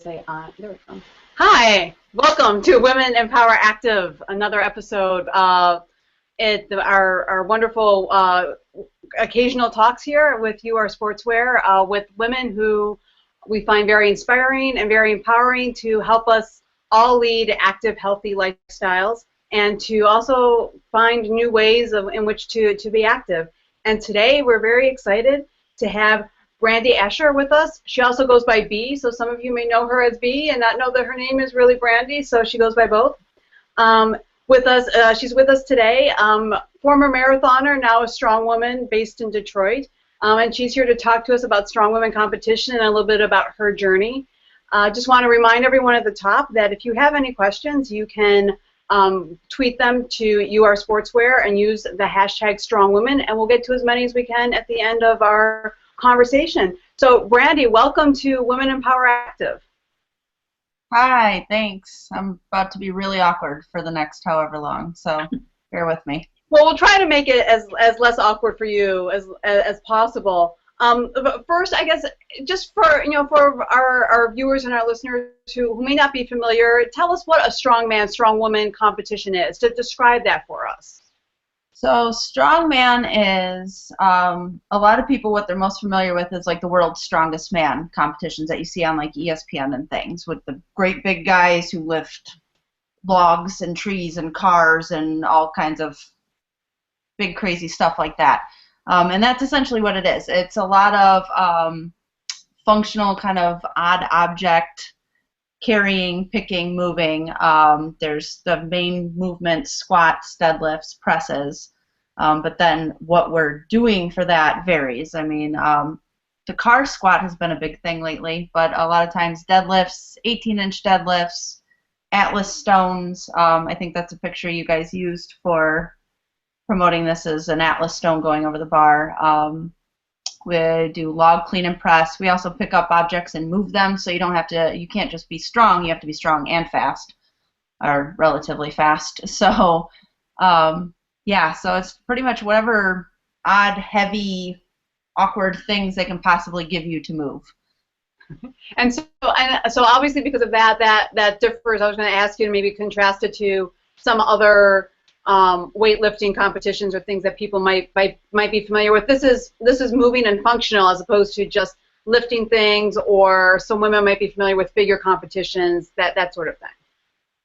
say there we go. Hi, welcome to Women Empower Active, another episode. Our wonderful occasional talks here with You Are Sportswear with women who we find very inspiring and very empowering to help us all lead active, healthy lifestyles and to also find new ways in which to be active. And today we're very excited to have Brandi Asher with us. She also goes by B, so some of you may know her as B and not know that her name is really Brandi, so she goes by both. She's with us today, former marathoner, now a strong woman based in Detroit, and she's here to talk to us about strong women competition and a little bit about her journey. Just want to remind everyone at the top that if you have any questions, you can tweet them to You Are Sportswear and use the hashtag #StrongWomen, and we'll get to as many as we can at the end of our conversation. So, Brandi, welcome to Women Empower Active. Hi, thanks. I'm about to be really awkward for the next however long, so bear with me. Well, we'll try to make it as less awkward for you as possible. But first, I guess, just for our viewers and our listeners who may not be familiar, tell us what a strongman, strongwoman competition is. To describe that for us. So strongman is, a lot of people, what they're most familiar with is like the world's strongest man competitions that you see on like ESPN and things, with the great big guys who lift logs and trees and cars and all kinds of big crazy stuff like that. And that's essentially what it is. It's a lot of functional kind of odd object carrying, picking, moving. There's the main movements: squats, deadlifts, presses. But then what we're doing for that varies. I mean, the car squat has been a big thing lately, but a lot of times deadlifts, 18-inch deadlifts, Atlas stones. I think that's a picture you guys used for promoting this as an Atlas stone going over the bar. We do log clean and press. We also pick up objects and move them, so you can't just be strong, you have to be strong and fast, or relatively fast. So, yeah, so it's pretty much whatever odd, heavy, awkward things they can possibly give you to move. And so obviously because of that differs. I was going to ask you to maybe contrast it to some other weightlifting competitions or things that people might be familiar with. This is moving and functional as opposed to just lifting things, or some women might be familiar with figure competitions, that sort of thing.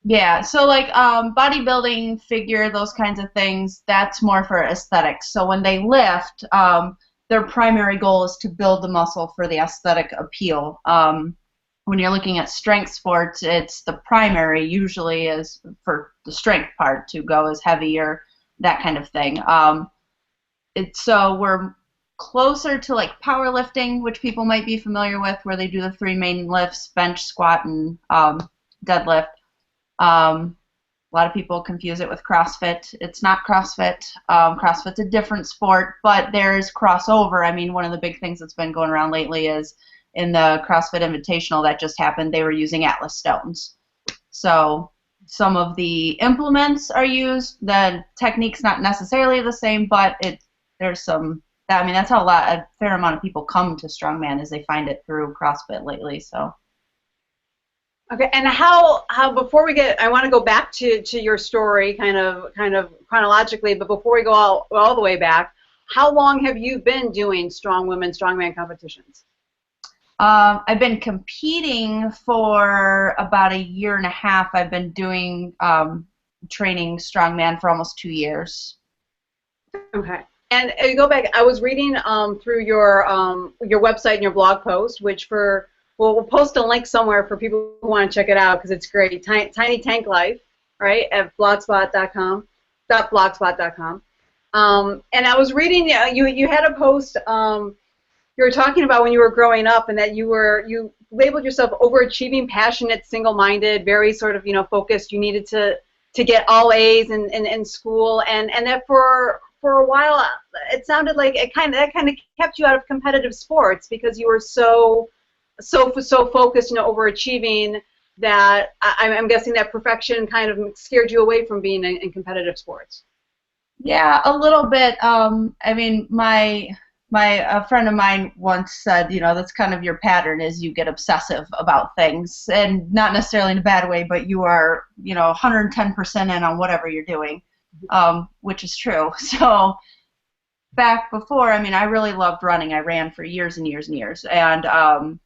Yeah, so like bodybuilding, figure, those kinds of things, that's more for aesthetics. So when they lift, their primary goal is to build the muscle for the aesthetic appeal. When you're looking at strength sports, it's the primary usually is for the strength part to go as heavy or that kind of thing. So we're closer to like powerlifting, which people might be familiar with, where they do the three main lifts: bench, squat, and deadlift. A lot of people confuse it with CrossFit. It's not CrossFit. CrossFit's a different sport, but there's crossover. I mean, one of the big things that's been going around lately is in the CrossFit Invitational that just happened, they were using Atlas stones. So some of the implements are used. The technique's not necessarily the same, but there's some. I mean, that's how a fair amount of people come to strongman, is they find it through CrossFit lately. So. Okay, and how before we get, I want to go back to your story, kind of chronologically, but before we go all the way back, how long have you been doing strong women, strongman competitions? I've been competing for about 1.5 years. I've been doing training strongman for almost 2 years. Okay, and you go back. I was reading through your website and your blog post, which we'll post a link somewhere for people who want to check it out because it's great. Tiny Tank Life, right, at blogspot.com. And I was reading. You had a post. You were talking about when you were growing up, and that you labeled yourself overachieving, passionate, single-minded, very sort of focused. You needed to get all A's in school, and that for a while it sounded like that kind of kept you out of competitive sports because you were so focused, overachieving, that I'm guessing that perfection kind of scared you away from being in competitive sports. Yeah, a little bit. I mean, A friend of mine once said, that's kind of your pattern is you get obsessive about things, and not necessarily in a bad way, but you are, 110% in on whatever you're doing, which is true. So back before, I really loved running. I ran for years and years and years, and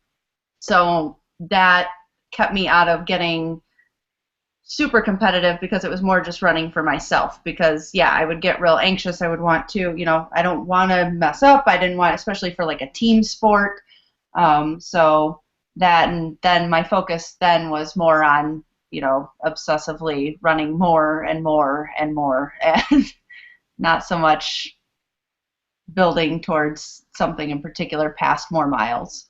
so that kept me out of getting super competitive because it was more just running for myself because I would get real anxious. I would want to, I don't want to mess up. I didn't want, especially for like a team sport. So that, and then my focus then was more on, obsessively running more and more and more and not so much building towards something in particular past more miles.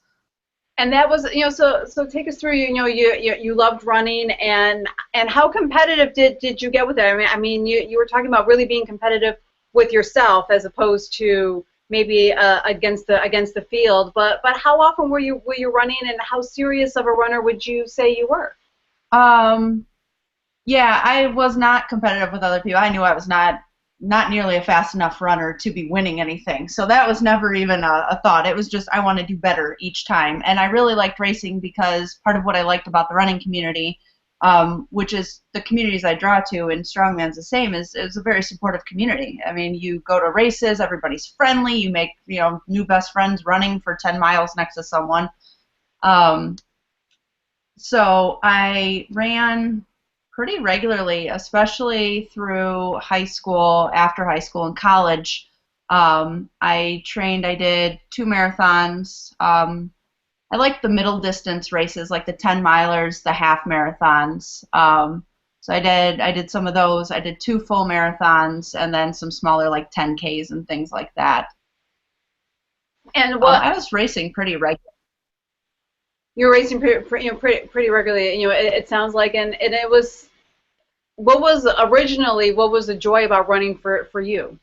And that was, so take us through, you loved running, and how competitive did you get with it? You were talking about really being competitive with yourself as opposed to maybe against the field, but how often were you running, and how serious of a runner would you say you were? Yeah, I was not competitive with other people. I knew I was not nearly a fast enough runner to be winning anything. So that was never even a thought. It was just I want to do better each time. And I really liked racing because part of what I liked about the running community, which is the communities I draw to, and Strongman's the same, is a very supportive community. You go to races, everybody's friendly, you make new best friends running for 10 miles next to someone. So I ran pretty regularly, especially through high school, after high school, and college. I trained, I did 2 marathons. I liked the middle distance races, like the 10 milers, the half marathons. So I did some of those. I did 2 full marathons, and then some smaller, like 10Ks and things like that. And I was racing pretty regularly. You're racing pretty regularly. It sounds like, and it was. What was the joy about running for you?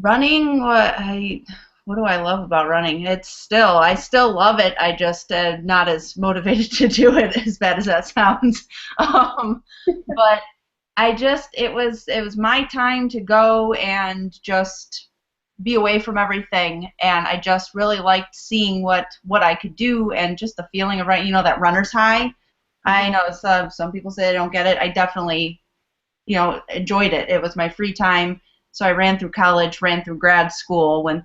Running, what do I love about running? I still love it. I just not as motivated to do it, as bad as that sounds. But it was my time to go and just be away from everything, and I just really liked seeing what I could do, and just the feeling of running, that runner's high. I know some people say they don't get it. I definitely, enjoyed it. It was my free time. So I ran through college, ran through grad school when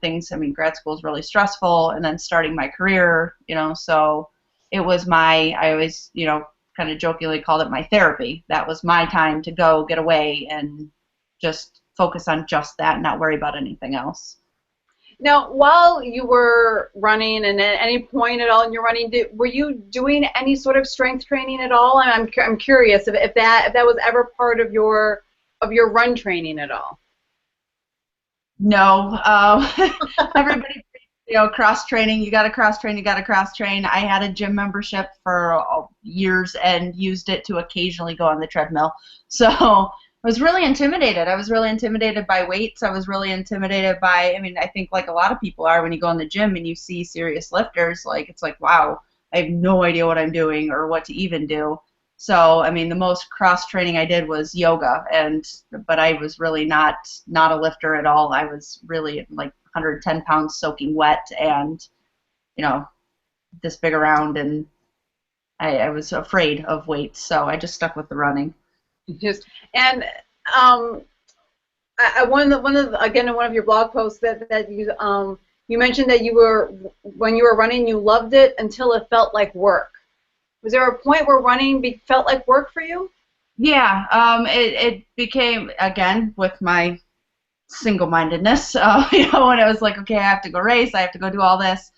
grad school is really stressful, and then starting my career, so it was I always, kind of jokingly called it my therapy. That was my time to go get away and just focus on just that and not worry about anything else. Now, while you were running, and at any point at all in your running, were you doing any sort of strength training at all? I'm curious if that was ever part of your run training at all. No, everybody, cross training. You got to cross train. You got to cross train. I had a gym membership for years and used it to occasionally go on the treadmill. So I was really intimidated. I was really intimidated by weights. I was really intimidated by, I think like a lot of people are when you go in the gym and you see serious lifters, it's like, wow, I have no idea what I'm doing or what to even do. So, the most cross training I did was yoga, but I was really not a lifter at all. I was really like 110 pounds soaking wet and, this big around, and I was afraid of weights, so I just stuck with the running. And one of your blog posts that you mentioned that when you were running, you loved it until it felt like work. Was there a point where running felt like work for you? Yeah, it became, again, with my single-mindedness, when I was like, okay, I have to go race, I have to go do all this.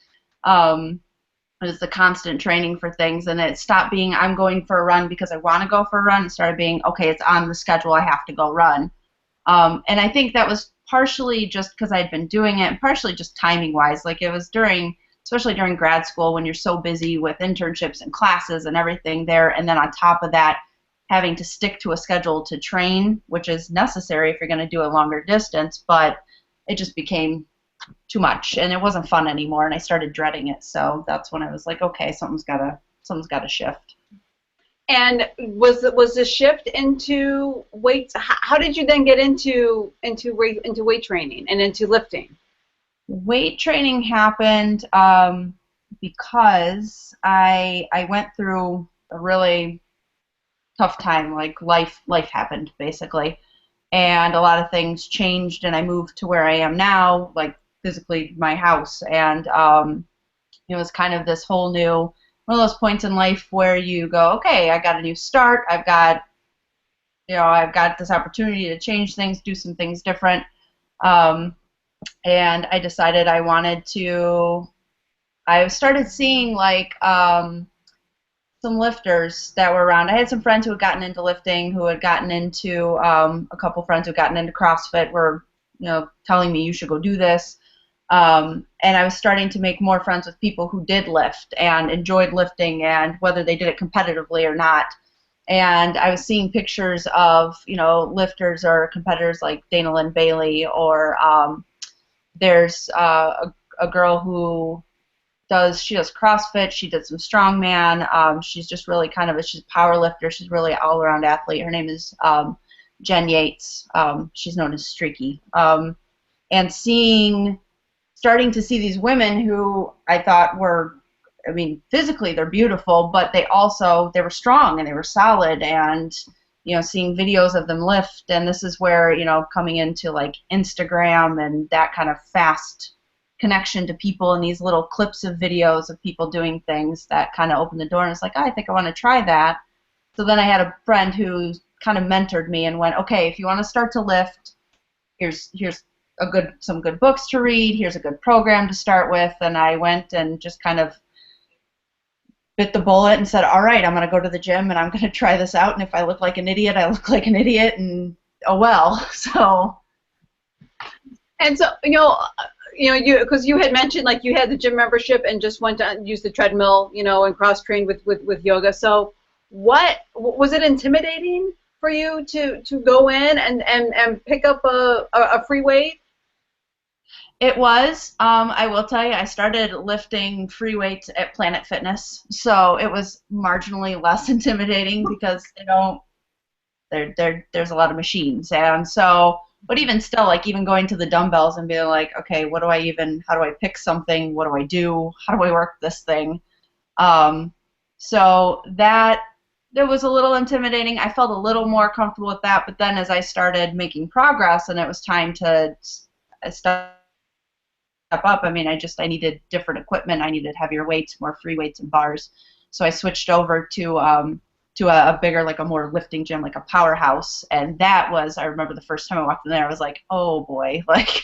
It was the constant training for things, and it stopped being I'm going for a run because I want to go for a run. It started being, okay, it's on the schedule, I have to go run. And I think that was partially just because I'd been doing it, and partially just timing-wise. Like it was especially during grad school when you're so busy with internships and classes and everything there, and then on top of that, having to stick to a schedule to train, which is necessary if you're going to do a longer distance, but it just became too much, and it wasn't fun anymore, and I started dreading it. So that's when I was like, okay, something's got to shift. And was the shift into weights? How did you then get into weight training and into lifting? Weight training happened because I went through a really tough time. Like life happened basically, and a lot of things changed, and I moved to where I am now, like physically my house, and it was kind of this whole new one of those points in life where you go, okay, I got a new start. I've got this opportunity to change things, do some things different. Um, and I decided I started seeing like some lifters that were around. I had some friends who had gotten into lifting, who had gotten into, a couple friends who had gotten into CrossFit were, telling me you should go do this. And I was starting to make more friends with people who did lift and enjoyed lifting, and whether they did it competitively or not. And I was seeing pictures of, lifters or competitors like Dana Lynn Bailey, or there's a girl who she does CrossFit, she did some strongman. She's just really she's a power lifter. She's really all-around athlete. Her name is Jen Yates. She's known as Streaky. And starting to see these women who I thought were, physically they're beautiful, but they were strong and they were solid, and, seeing videos of them lift. And this is where, coming into like Instagram and that kind of fast connection to people, and these little clips of videos of people doing things that kind of opened the door, and it's like, oh, I think I want to try that. So then I had a friend who kind of mentored me and went, okay, if you want to start to lift, here's some good books to read, here's a good program to start with. And I went and just kind of bit the bullet and said, all right, I'm going to go to the gym and I'm going to try this out, and if I look like an idiot, I look like an idiot, and oh well. So. And so, because you had mentioned like you had the gym membership and just went to use the treadmill, and cross-trained with yoga. So what was it intimidating for you to go in and pick up a free weight? It was. I will tell you, I started lifting free weights at Planet Fitness, so it was marginally less intimidating because there's a lot of machines, and so. But even still, like even going to the dumbbells and being like, okay, how do I pick something? What do I do? How do I work this thing? So that was a little intimidating. I felt a little more comfortable with that, but then as I started making progress and it was time to step up, I needed different equipment. I needed heavier weights, more free weights and bars. So I switched over to a bigger, like a more lifting gym, like a Powerhouse. And that was, I remember the first time I walked in there, I was like, oh boy, like,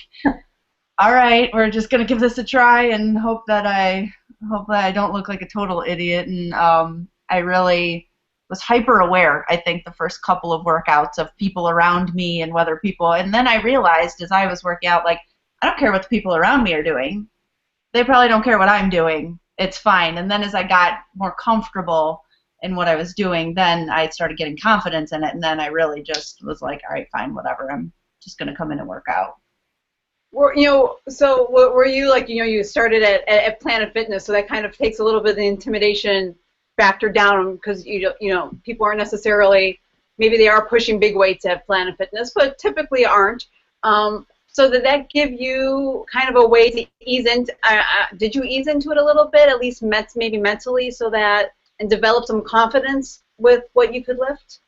all right, we're just going to give this a try and hope that I don't look like a total idiot. And I really was hyper aware, I think, the first couple of workouts of people around me and and then I realized as I was working out, like, I don't care what the people around me are doing. They probably don't care what I'm doing. It's fine. And then as I got more comfortable in what I was doing, then I started getting confidence in it, and then I really just was like, all right, fine, whatever. I'm just going to come in and work out. So were you like, you started at Planet Fitness, so that kind of takes a little bit of the intimidation factor down because people aren't necessarily, maybe they are pushing big weights at Planet Fitness, but typically aren't. So did that give you kind of a way to ease into? Did you ease into it a little bit, at least maybe mentally, and develop some confidence with what you could lift?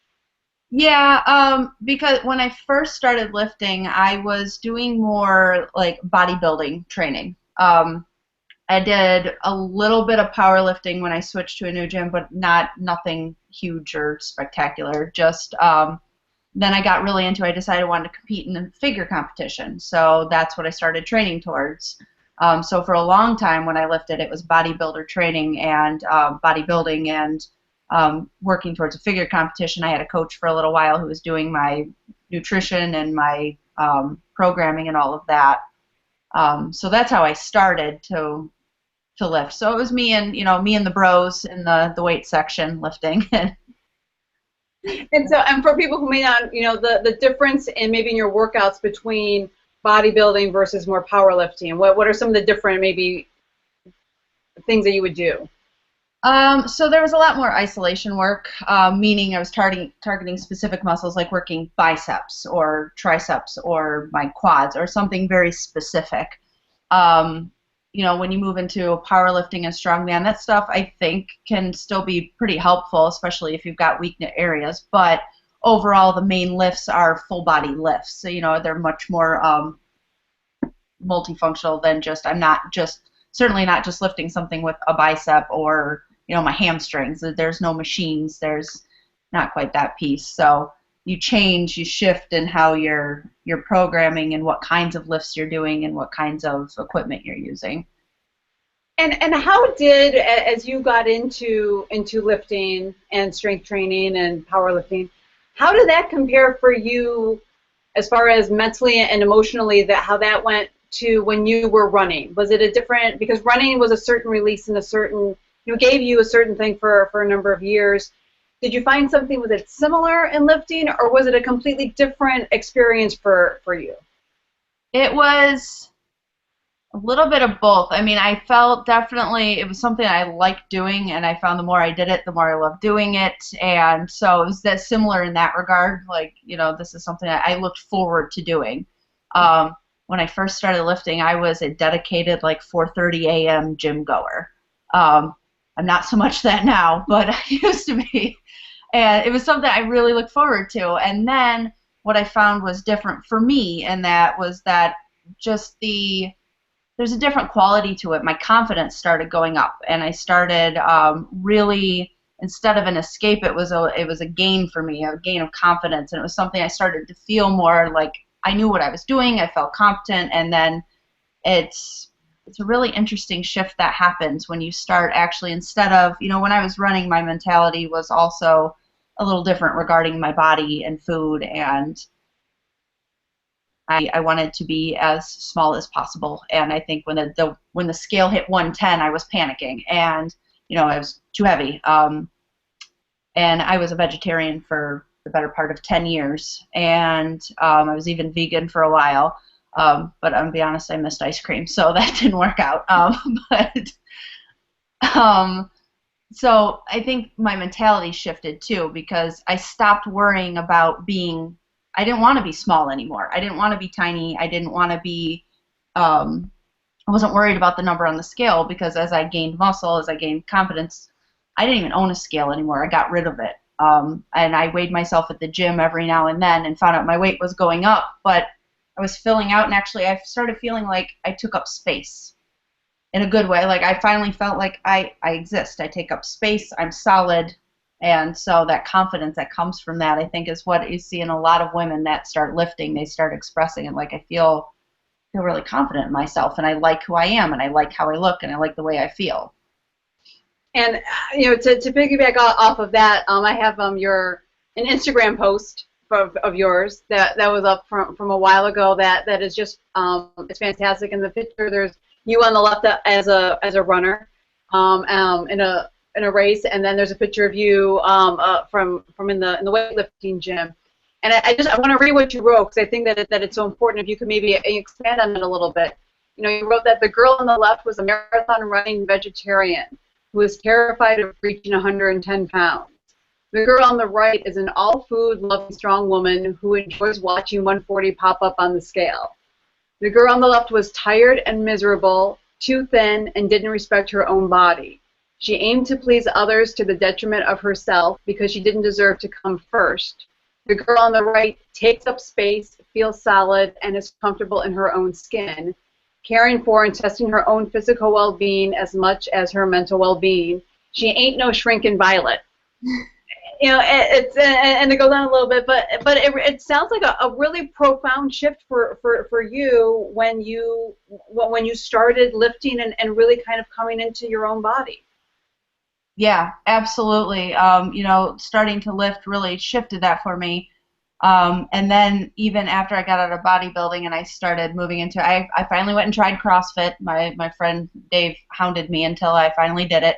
Yeah, because when I first started lifting, I was doing more like bodybuilding training. I did a little bit of powerlifting when I switched to a new gym, but nothing huge or spectacular. Just then I got really into it. I decided I wanted to compete in a figure competition, so that's what I started training towards. So for a long time when I lifted, it was bodybuilder training and bodybuilding and working towards a figure competition. I had a coach for a little while who was doing my nutrition and my programming and all of that. So that's how I started to lift. So it was me and the bros in the weight section lifting. And for people who may not, the difference in maybe in your workouts between bodybuilding versus more powerlifting, what are some of the different maybe things that you would do? So there was a lot more isolation work, meaning I was targeting specific muscles, like working biceps or triceps or my quads or something very specific. You know, when you move into powerlifting and strongman, that stuff I think can still be pretty helpful, especially if you've got weak areas. But overall, the main lifts are full body lifts. So, you know, they're much more multifunctional than just, I'm not just, certainly not just lifting something with a bicep or, you know, my hamstrings. There's no machines. There's not quite that piece. So you change, you shift in how you're programming and what kinds of lifts you're doing and what kinds of equipment you're using. And how did, as you got into lifting and strength training and powerlifting, how did that compare for you as far as mentally and emotionally, that how that went to when you were running? Was it a different, because running was a certain release and a certain, you know, gave you a certain thing for a number of years. Did you find something, was it similar in lifting, or was it a completely different experience for you? It was a little bit of both. I mean, I felt definitely it was something I liked doing, and I found the more I did it, the more I loved doing it. And so it was that similar in that regard. Like, you know, this is something I looked forward to doing. When I first started lifting, I was a dedicated, like, 4:30 a.m. gym goer. I'm not so much that now, but I used to be. And it was something I really looked forward to. And then what I found was different for me, and that was that just there's a different quality to it. My confidence started going up, and I started really, instead of an escape, it was a gain for me, a gain of confidence, and it was something I started to feel more like I knew what I was doing, I felt competent, and then it's a really interesting shift that happens when you start actually, instead of, you know, when I was running, my mentality was also a little different regarding my body and food, and I wanted to be as small as possible. And I think when the scale hit 110, I was panicking, and, you know, I was too heavy. And I was a vegetarian for the better part of 10 years, and I was even vegan for a while. But I'll be honest, I missed ice cream, so that didn't work out. So I think my mentality shifted too, because I stopped worrying about being, I didn't want to be small anymore. I didn't want to be tiny. I didn't want to be, I wasn't worried about the number on the scale, because as I gained muscle, as I gained confidence, I didn't even own a scale anymore. I got rid of it. And I weighed myself at the gym every now and then and found out my weight was going up, but I was filling out, and actually I started feeling like I took up space in a good way. Like I finally felt like I exist. I take up space. I'm solid. And so that confidence that comes from that, I think, is what you see in a lot of women that start lifting. They start expressing it like, I feel really confident in myself, and I like who I am, and I like how I look, and I like the way I feel. And you know, to piggyback off of that, I have an Instagram post of yours that was up from a while ago that is just it's fantastic. In the picture, there's you on the left as a runner in a race, and then there's a picture of you from in the weightlifting gym. And I want to read what you wrote, because I think that it's so important. If you could maybe expand on it a little bit. You know, you wrote that the girl on the left was a marathon running vegetarian who was terrified of reaching 110 pounds. The girl on the right is an all-food, loving, strong woman who enjoys watching 140 pop up on the scale. The girl on the left was tired and miserable, too thin, and didn't respect her own body. She aimed to please others to the detriment of herself because she didn't deserve to come first. The girl on the right takes up space, feels solid, and is comfortable in her own skin, caring for and testing her own physical well-being as much as her mental well-being. She ain't no shrinking violet. You know, it's and it goes on a little bit, but it sounds like a really profound shift for you when you started lifting and really kind of coming into your own body. Yeah, absolutely. You know, starting to lift really shifted that for me. And then even after I got out of bodybuilding and I started moving into, I finally went and tried CrossFit. My friend Dave hounded me until I finally did it,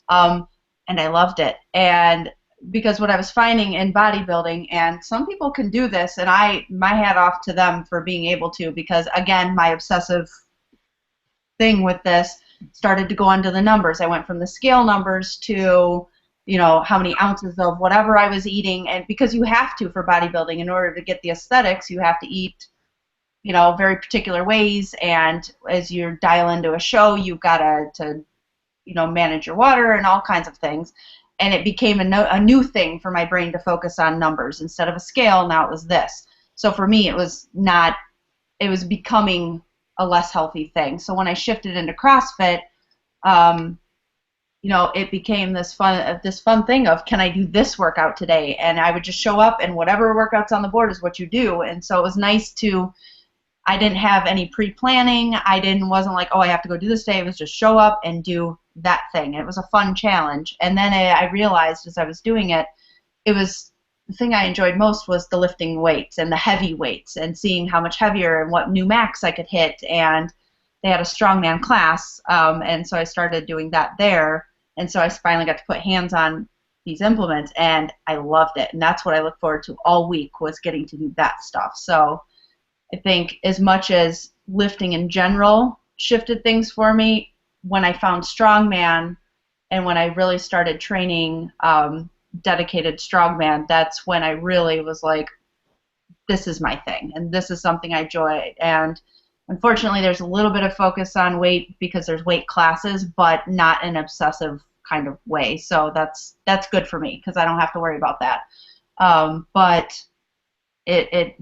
and I loved it. And because what I was finding in bodybuilding, and some people can do this, and my hat off to them for being able to, because again, my obsessive thing with this started to go onto the numbers. I went from the scale numbers to, you know, how many ounces of whatever I was eating, and because you have to for bodybuilding in order to get the aesthetics, you have to eat very particular ways, and as you dial into a show, you've got to manage your water and all kinds of things. And it became a new thing for my brain to focus on numbers instead of a scale. Now it was this. So for me, it was becoming a less healthy thing. So when I shifted into CrossFit, it became this fun thing of, can I do this workout today? And I would just show up, and whatever workout's on the board is what you do. And so it was nice I didn't have any pre-planning. Wasn't like, oh, I have to go do this today. It was just show up and do that thing. It was a fun challenge. And then I realized as I was doing it, the thing I enjoyed most was the lifting weights and the heavy weights and seeing how much heavier and what new max I could hit. And they had a strongman class, and so I started doing that there. And so I finally got to put hands on these implements, and I loved it. And that's what I look forward to all week, was getting to do that stuff. So I think as much as lifting in general shifted things for me, when I found Strongman and when I really started training dedicated Strongman, that's when I really was like, this is my thing, and this is something I enjoy. And unfortunately, there's a little bit of focus on weight because there's weight classes, but not an obsessive kind of way. So that's good for me because I don't have to worry about that. But it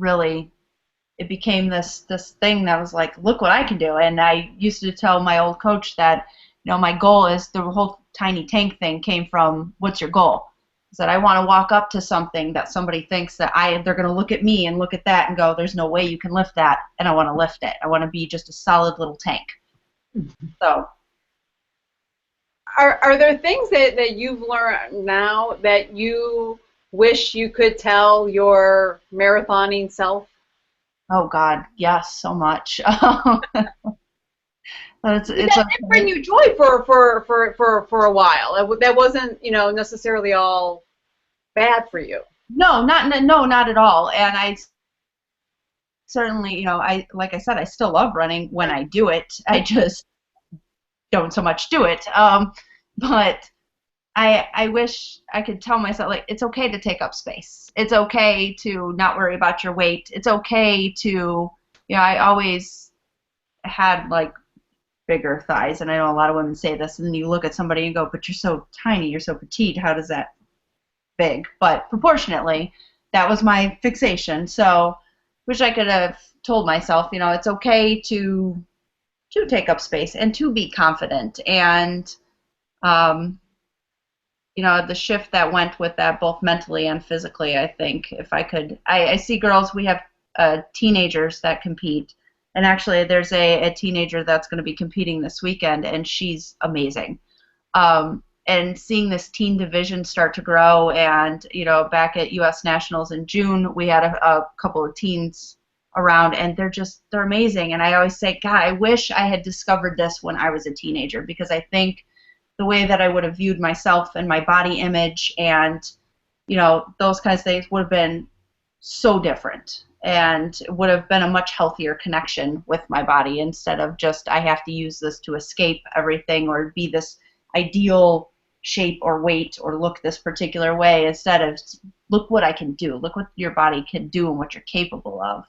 became this thing that was like, look what I can do. And I used to tell my old coach that, my goal is, the whole tiny tank thing came from, what's your goal? I said, I want to walk up to something that somebody thinks that they're going to look at me and look at that and go, there's no way you can lift that, and I want to lift it. I want to be just a solid little tank. So. Are there things that you've learned now that you wish you could tell your marathoning self? Oh God, yes, so much. That did bring you joy for a while. That wasn't necessarily all bad for you. No, not at all. And I certainly, like I said, I still love running when I do it. I just don't so much do it. But I wish I could tell myself, like, it's okay to take up space. It's okay to not worry about your weight. It's okay to, I always had like bigger thighs, and I know a lot of women say this, and then you look at somebody and go, but you're so tiny, you're so petite, how does that big? But proportionately, that was my fixation. So wish I could have told myself, it's okay to take up space and to be confident. And the shift that went with that, both mentally and physically, I think, if I could, I see girls, we have teenagers that compete, and actually there's a teenager that's going to be competing this weekend, and she's amazing. And seeing this teen division start to grow, and back at U.S. Nationals in June, we had a couple of teens around, and they're amazing. And I always say, God, I wish I had discovered this when I was a teenager, because I think the way that I would have viewed myself and my body image and those kinds of things would have been so different, and it would have been a much healthier connection with my body, instead of just, I have to use this to escape everything or be this ideal shape or weight or look this particular way, instead of look what I can do, look what your body can do and what you're capable of.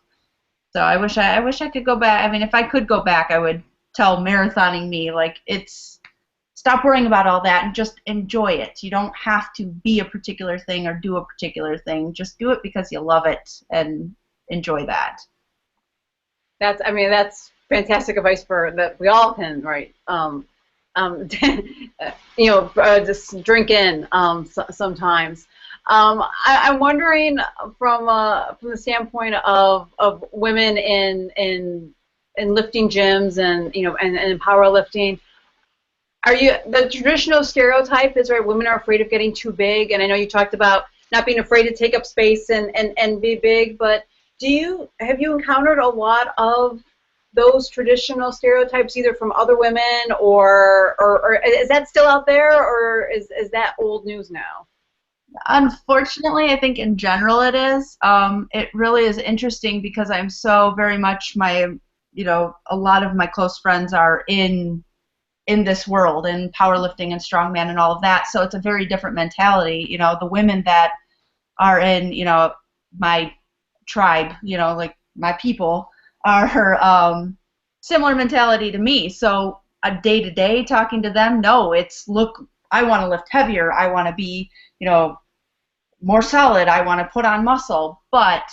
So I wish I could go back. I mean, if I could go back, I would tell marathoning me, like, stop worrying about all that and just enjoy it. You don't have to be a particular thing or do a particular thing. Just do it because you love it and enjoy that. That's fantastic advice that we all can, right? Just drink in sometimes. I'm wondering from the standpoint of women in lifting gyms and and powerlifting. The traditional stereotype is, right, women are afraid of getting too big, and I know you talked about not being afraid to take up space and be big, but have you encountered a lot of those traditional stereotypes, either from other women or is that still out there, or is that old news now? Unfortunately, I think in general it is. It really is interesting because I'm so very much a lot of my close friends are in this world, in powerlifting and strongman and all of that. So it's a very different mentality. The women that are in, my tribe, like my people, are similar mentality to me. So a day to day talking to them, no, it's look, I want to lift heavier, I want to be, more solid, I want to put on muscle, but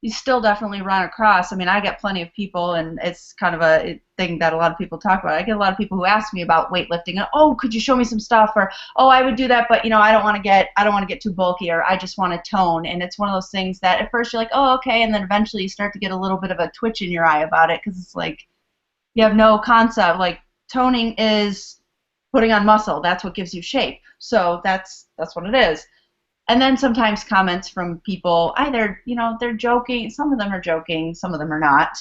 you still definitely run across. I mean, I get plenty of people, and it's kind of a thing that a lot of people talk about. I get a lot of people who ask me about weightlifting, and oh, could you show me some stuff, or oh, I would do that, but I don't want to get too bulky, or I just want to tone. And it's one of those things that at first you're like, oh, okay, and then eventually you start to get a little bit of a twitch in your eye about it, because it's like you have no concept. Like, toning is putting on muscle. That's what gives you shape. So that's what it is. And then sometimes comments from people, either, they're joking, some of them are joking, some of them are not,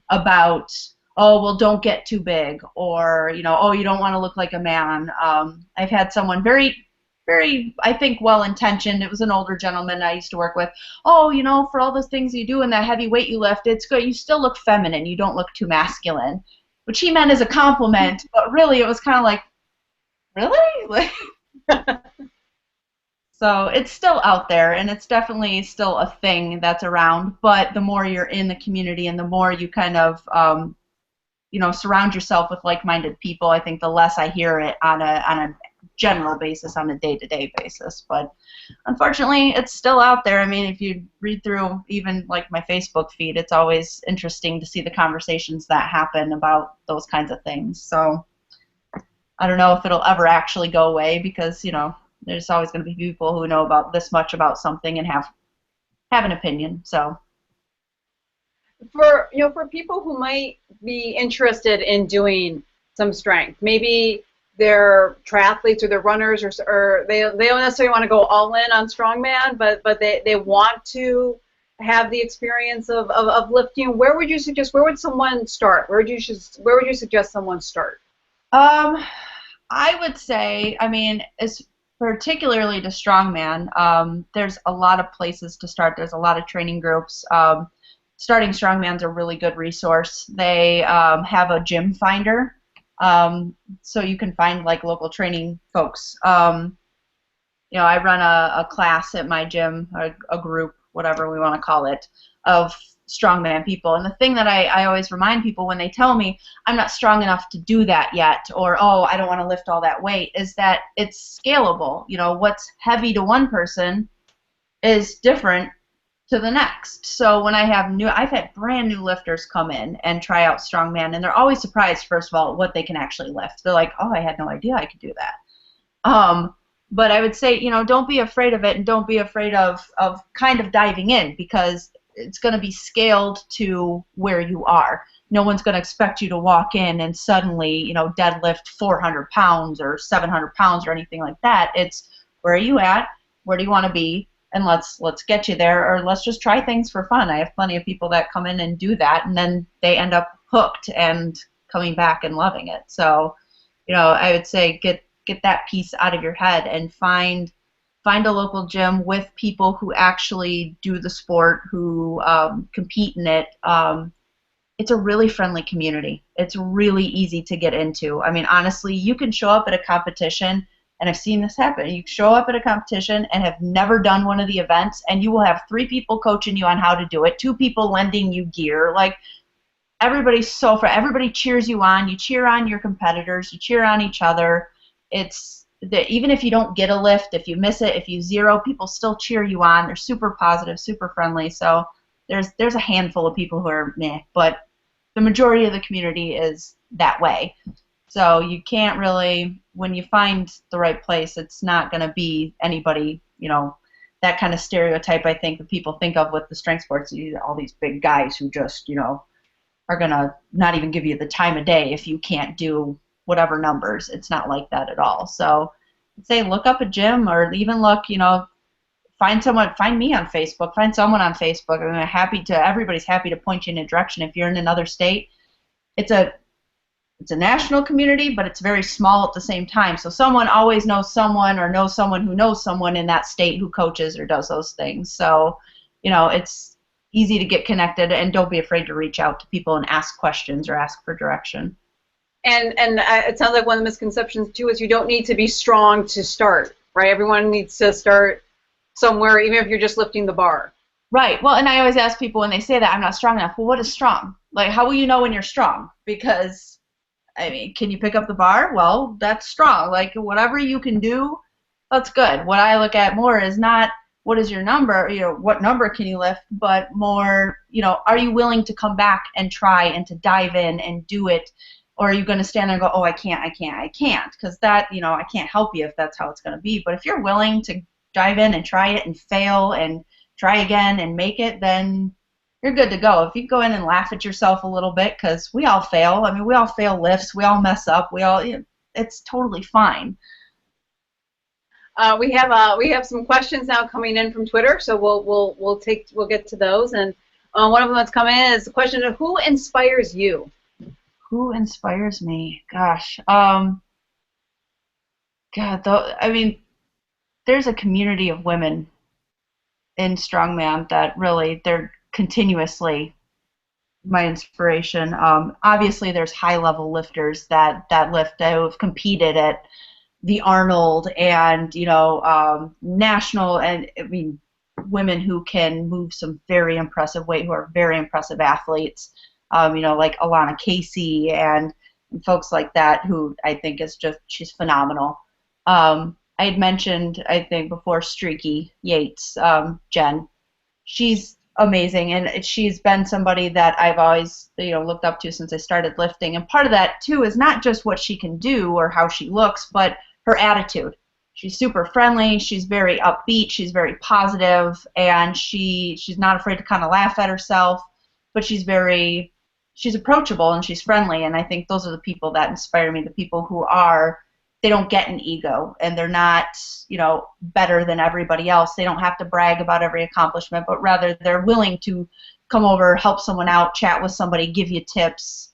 about, oh, well, don't get too big, or, oh, you don't want to look like a man. I've had someone very, very, I think, well-intentioned, it was an older gentleman I used to work with, oh, for all those things you do and that heavy weight you lift, it's good, you still look feminine, you don't look too masculine, which he meant as a compliment, but really it was kind of like, really? Like, so it's still out there, and it's definitely still a thing that's around, but the more you're in the community and the more you kind of, surround yourself with like-minded people, I think the less I hear it on a general basis, on a day-to-day basis. But unfortunately, it's still out there. I mean, if you read through even like my Facebook feed, it's always interesting to see the conversations that happen about those kinds of things. So I don't know if it'll ever actually go away, because, there's always going to be people who know about this much about something and have an opinion. So for people who might be interested in doing some strength, maybe they're triathletes or they're runners, or they don't necessarily want to go all in on strongman, but they want to have the experience of lifting. Where would someone start? Where would you suggest someone start? I would say, I mean, as particularly to strongman, there's a lot of places to start. There's a lot of training groups. Starting strongman's a really good resource. They have a gym finder, so you can find like local training folks. I run a class at my gym, a group, whatever we want to call it, of strongman people. And the thing that I always remind people when they tell me I'm not strong enough to do that yet, or oh, I don't want to lift all that weight, is that it's scalable. What's heavy to one person is different to the next. So when I've had brand new lifters come in and try out strongman, and they're always surprised, first of all, what they can actually lift. They're like, oh, I had no idea I could do that. But I would say, don't be afraid of it, and don't be afraid of kind of diving in, because it's going to be scaled to where you are. No one's going to expect you to walk in and suddenly, deadlift 400 pounds or 700 pounds or anything like that. It's, where are you at? Where do you want to be? And let's get you there, or let's just try things for fun. I have plenty of people that come in and do that, and then they end up hooked and coming back and loving it. So, I would say get that piece out of your head and find a local gym with people who actually do the sport, who compete in it. It's a really friendly community. It's really easy to get into. I mean, honestly, you can show up at a competition, and I've seen this happen. You show up at a competition and have never done one of the events, and you will have 3 people coaching you on how to do it, 2 people lending you gear. Like, everybody's so friendly. Everybody cheers you on. You cheer on your competitors. You cheer on each other. It's that even if you don't get a lift, if you miss it, if you zero, people still cheer you on. They're super positive, super friendly. So there's a handful of people who are meh, but the majority of the community is that way. So you can't really, when you find the right place, it's not going to be anybody, that kind of stereotype I think that people think of with the strength sports. All these big guys who just, are going to not even give you the time of day if you can't do whatever numbers. It's not like that at all. So I'd say look up a gym, or even look, find me on Facebook, find someone on Facebook. Everybody's happy to point you in a direction. If you're in another state, it's a national community, but it's very small at the same time. So someone always knows someone, or knows someone who knows someone in that state who coaches or does those things. So, it's easy to get connected, and don't be afraid to reach out to people and ask questions or ask for direction. And it sounds like one of the misconceptions too is you don't need to be strong to start, right? Everyone needs to start somewhere, even if you're just lifting the bar. Right. Well, and I always ask people when they say that I'm not strong enough, well, what is strong? Like, how will you know when you're strong? Because, I mean, can you pick up the bar? Well, that's strong. Like, whatever you can do, that's good. What I look at more is not what is your number, what number can you lift, but more, are you willing to come back and try and to dive in and do it? Or are you going to stand there and go, oh, I can't, I can't, I can't? Because that, I can't help you if that's how it's going to be. But if you're willing to dive in and try it and fail and try again and make it, then you're good to go. If you go in and laugh at yourself a little bit, because we all fail. I mean, we all fail lifts. We all mess up. It's totally fine. We have some questions now coming in from Twitter, so we'll get to those. And one of them that's coming in is the question of who inspires you. Who inspires me? Gosh, I mean, there's a community of women in strongman that really they're continuously my inspiration. Obviously, there's high-level lifters that lift that have competed at the Arnold and national, and I mean women who can move some very impressive weight, who are very impressive athletes. Like Alana Casey and folks like that, who I think she's phenomenal. I had mentioned, I think before, Streaky Yates, Jen. She's amazing, and she's been somebody that I've always looked up to since I started lifting. And part of that too is not just what she can do or how she looks, but her attitude. She's super friendly. She's very upbeat. She's very positive, and she's not afraid to kind of laugh at herself. But she's approachable and she's friendly. And I think those are the people that inspire me. The people who they don't get an ego, and they're not better than everybody else. They don't have to brag about every accomplishment, but rather they're willing to come over, help someone out, chat with somebody, give you tips.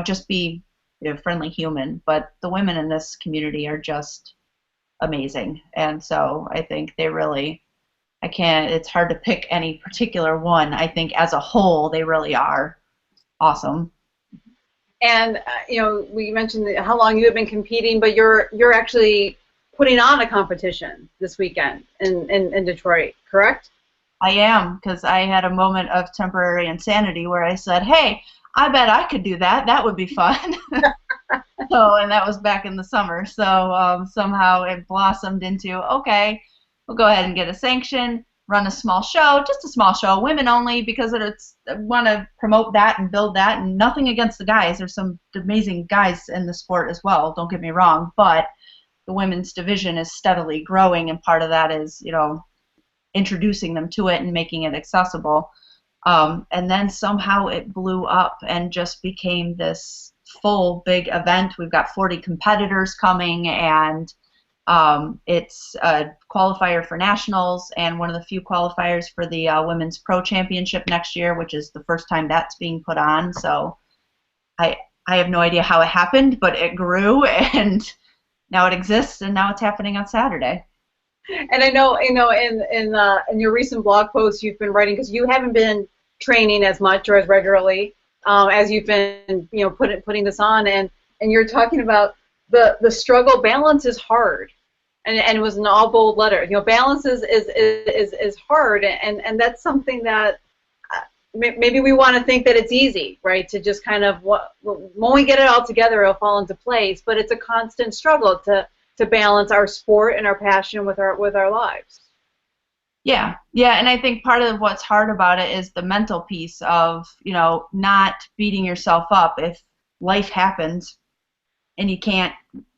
Just be a friendly human. But the women in this community are just amazing, and so I think they really, it's hard to pick any particular one. I think as a whole they really are awesome. And we mentioned how long you have been competing, but you're actually putting on a competition this weekend in Detroit, correct? I am, because I had a moment of temporary insanity where I said, hey, I bet I could do that. That would be fun. And that was back in the summer. So somehow it blossomed into, okay, we'll go ahead and get a sanction, run a small show, just a small show, women only, because I want to promote that and build that, and nothing against the guys. There's some amazing guys in the sport as well, don't get me wrong, but the women's division is steadily growing, and part of that is, introducing them to it and making it accessible. And then somehow it blew up and just became this full big event. We've got 40 competitors coming, and it's a qualifier for nationals and one of the few qualifiers for the Women's Pro Championship next year, which is the first time that's being put on. So I have no idea how it happened, but it grew, and now it exists, and now it's happening on Saturday. And I know, in your recent blog posts you've been writing, because you haven't been training as much or as regularly as you've been, putting this on, and you're talking about the struggle. Balance is hard, and it was in all bold letters. Balance is hard, and that's something that maybe we want to think that it's easy, right? To just kind of when we get it all together, it'll fall into place. But it's a constant struggle to balance our sport and our passion with our lives. Yeah, and I think part of what's hard about it is the mental piece of not beating yourself up if life happens and you can't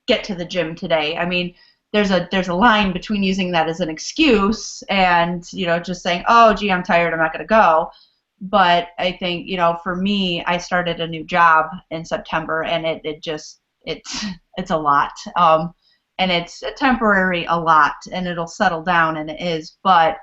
get to the gym today. I mean, there's a line between using that as an excuse and just saying, oh gee, I'm tired, I'm not going to go. But I think for me, I started a new job in September, and it's a lot. And it's a temporary a lot, and it'll settle down, and it is. But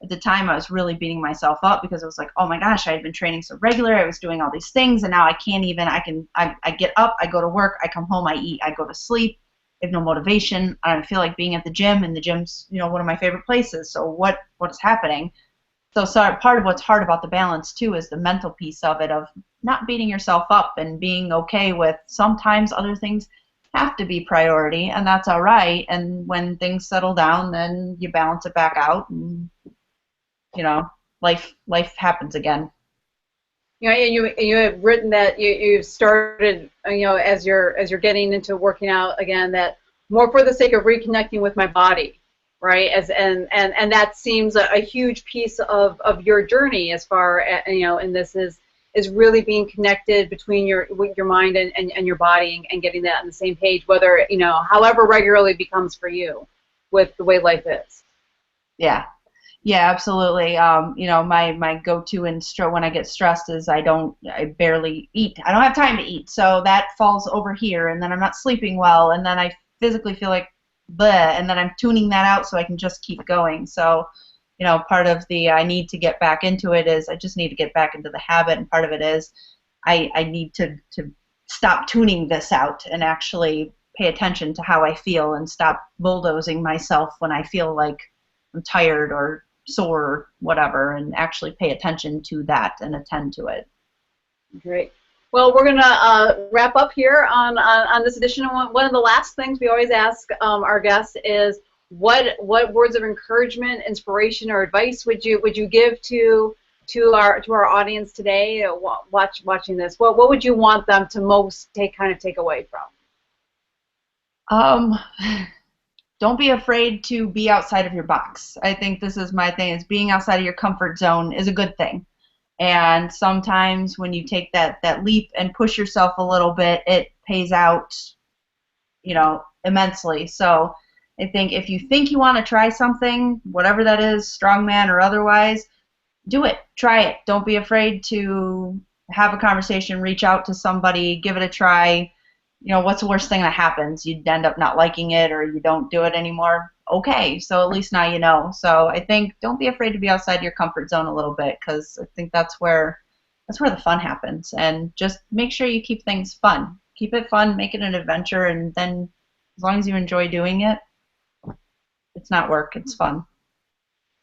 at the time, I was really beating myself up because it was like, oh my gosh, I had been training so regular, I was doing all these things, and now I can't even. I get up, I go to work, I come home, I eat, I go to sleep. I have no motivation. I don't feel like being at the gym, and the gym's one of my favorite places. So what is happening? So part of what's hard about the balance too is the mental piece of it, of not beating yourself up and being okay with sometimes other things have to be priority, and that's all right. And when things settle down, then you balance it back out, and life happens again. You know, you have written that you've started, as you're getting into working out again, that more for the sake of reconnecting with my body, right? And that seems a huge piece of your journey as far as, and this is really being connected between your mind and your body, and getting that on the same page, whether, however regularly it becomes for you with the way life is. Yeah. Yeah, absolutely. My go-to when I get stressed is I barely eat. I don't have time to eat. So that falls over here, and then I'm not sleeping well, and then I physically feel like bleh, and then I'm tuning that out so I can just keep going. So, part of the I need to get back into it is I just need to get back into the habit, and part of it is I need to stop tuning this out and actually pay attention to how I feel and stop bulldozing myself when I feel like I'm tired or sore or whatever, and actually pay attention to that and attend to it. Great. Well, we're going to wrap up here on this edition. One of the last things we always ask our guests is what words of encouragement, inspiration, or advice would you give to our audience today watching this? What would you want them to most take away from? Don't be afraid to be outside of your box. I think this is my thing, is being outside of your comfort zone is a good thing. And sometimes when you take that leap and push yourself a little bit, it pays out, immensely. So I think if you think you want to try something, whatever that is, strongman or otherwise, do it. Try it. Don't be afraid to have a conversation, reach out to somebody, give it a try. What's the worst thing that happens? You'd end up not liking it, or you don't do it anymore. Okay, so at least now you know. So I think don't be afraid to be outside your comfort zone a little bit, because I think that's where the fun happens. And just make sure you keep things fun. Keep it fun, make it an adventure, and then as long as you enjoy doing it, it's not work, it's fun.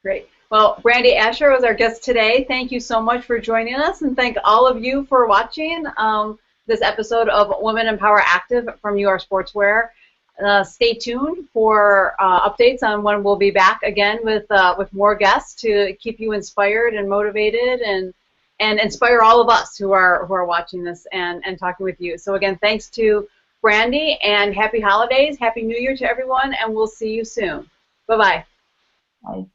Great. Well, Brandi Asher was our guest today. Thank you so much for joining us, and thank all of you for watching this episode of Women in Power Active from UR Sportswear. Stay tuned for updates on when we'll be back again with more guests to keep you inspired and motivated, and inspire all of us who are watching this and talking with you. So again, thanks to Brandi, and happy holidays, happy New Year to everyone, and we'll see you soon. Bye-bye. Bye.